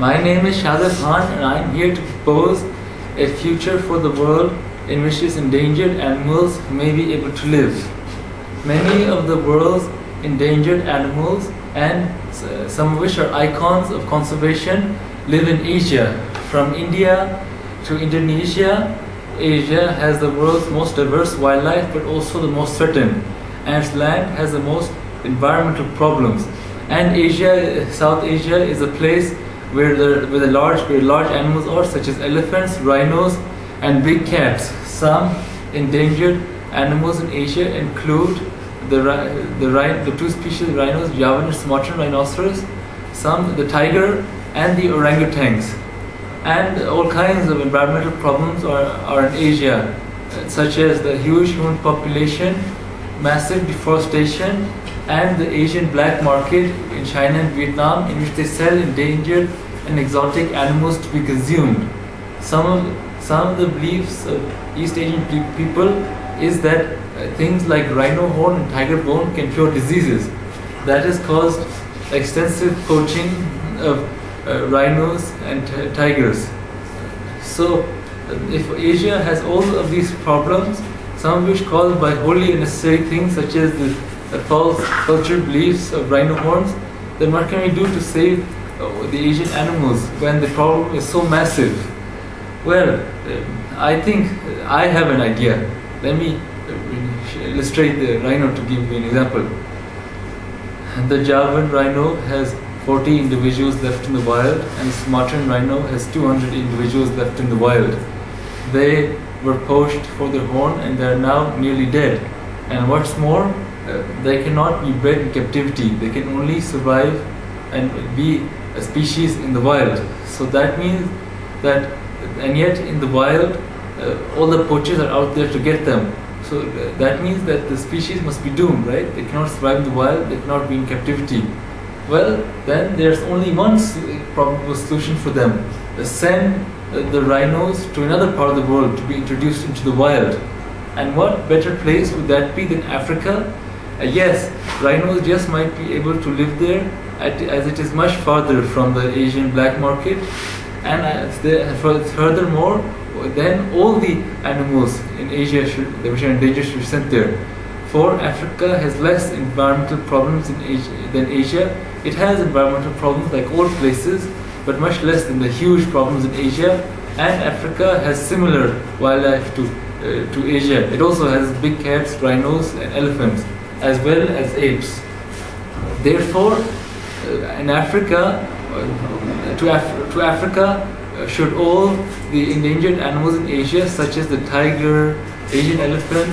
My name is Shahzad Khan and I am here to propose a future for the world in which these endangered animals may be able to live. Many of the world's endangered animals, and some of which are icons of conservation, live in Asia. From India to Indonesia, Asia has the world's most diverse wildlife but also the most threatened, and its land has the most environmental problems. And Asia, South Asia, is a place where the large animals are, such as elephants, rhinos, and big cats. Some endangered animals in Asia include the two species of rhinos, Javan and Sumatran rhinoceros, the tiger, and the orangutans. And all kinds of environmental problems are in Asia, such as the huge human population, massive deforestation, and the Asian black market in China and Vietnam, in which they sell endangered and exotic animals to be consumed. Some of the beliefs of East Asian people is that things like rhino horn and tiger bone can cure diseases. That has caused extensive poaching of rhinos and tigers. So if Asia has all of these problems, some of which caused by wholly unnecessary things such as the false cultural beliefs of rhino horns, then what can we do to save the Asian animals when the problem is so massive? Well, I think I have an idea. Let me illustrate the rhino to give you an example. The Javan rhino has 40 individuals left in the wild, and the Sumatran rhino has 200 individuals left in the wild. They were poached for their horn and they are now nearly dead. And what's more, they cannot be bred in captivity. They can only survive and be a species in the wild. So that means that, and yet in the wild, all the poachers are out there to get them. So that means that the species must be doomed, right? They cannot survive in the wild, they cannot be in captivity. Well, then there's only one probable solution for them. Send the rhinos to another part of the world to be introduced into the wild. And what better place would that be than Africa? Yes, rhinos just might be able to live there as it is much farther from the Asian black market. And furthermore, then all the animals in Asia which are endangered should be sent there. For Africa has less environmental problems than Asia. It has environmental problems like all places, but much less than the huge problems in Asia. And Africa has similar wildlife to Asia. It also has big cats, rhinos, and elephants, as well as apes. Therefore, in Africa, to Africa should all the endangered animals in Asia, such as the tiger, Asian elephant,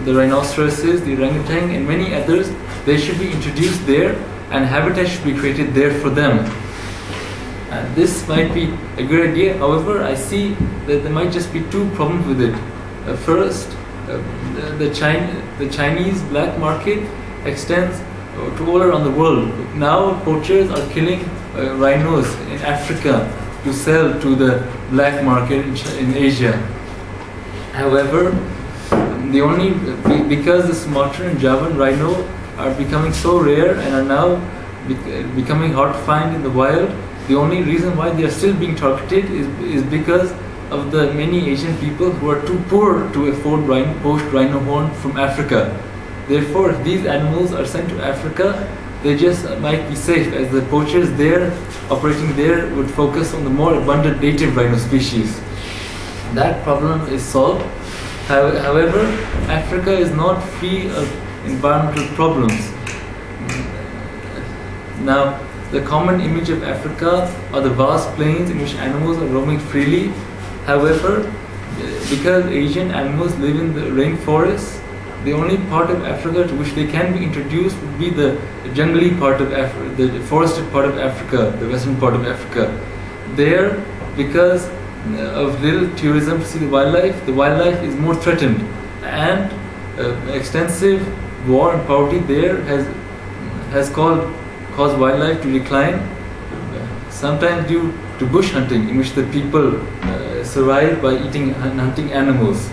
the rhinoceroses, the orangutan, and many others, they should be introduced there, and habitat should be created there for them. And this might be a good idea. However, I see that there might just be two problems with it. First, the Chinese black market extends to all around the world. Now poachers are killing rhinos in Africa to sell to the black market in Asia. However, because the Sumatran and Javan rhino are becoming so rare and are now becoming hard to find in the wild, the only reason why they are still being targeted is because of the many Asian people who are too poor to afford poached rhino horn from Africa. Therefore, if these animals are sent to Africa, they just might be safe, as the poachers there operating there would focus on the more abundant native rhino species. That problem is solved. However, Africa is not free of environmental problems. Now, the common image of Africa are the vast plains in which animals are roaming freely. However, because Asian animals live in the rainforests, the only part of Africa to which they can be introduced would be the jungly part of Africa, the forested part of Africa, the western part of Africa. There, because of little tourism to see the wildlife is more threatened, and extensive war and poverty there has caused wildlife to decline, sometimes due to bush hunting, in which the people survive by eating and hunting animals.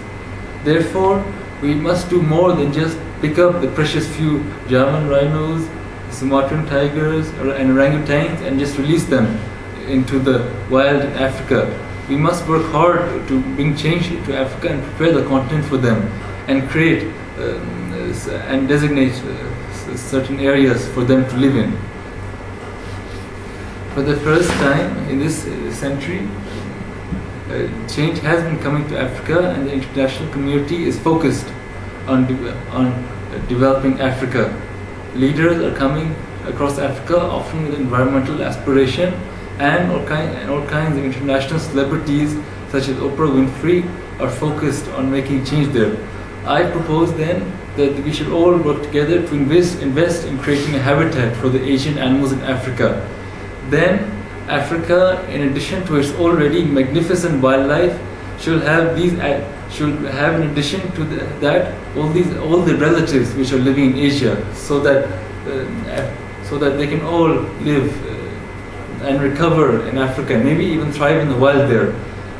Therefore, we must do more than just pick up the precious few Javan rhinos, Sumatran tigers, and orangutans and just release them. into the wild in Africa. We must work hard to bring change to Africa and prepare the continent for them, and create and designate certain areas for them to live in. For the first time in this century, change has been coming to Africa, and the international community is focused on developing Africa. Leaders are coming across Africa, often with environmental aspiration, and all kinds of international celebrities such as Oprah Winfrey are focused on making change there. I propose then that we should all work together to invest in creating a habitat for the Asian animals in Africa. Then Africa, in addition to its already magnificent wildlife, should have in addition to that all the relatives which are living in Asia, so that they can all live and recover in Africa, maybe even thrive in the wild there,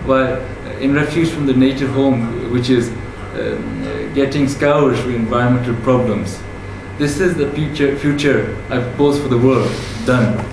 while in refuge from the native home, which is getting scourged with environmental problems. This is the future I propose for the world. Done.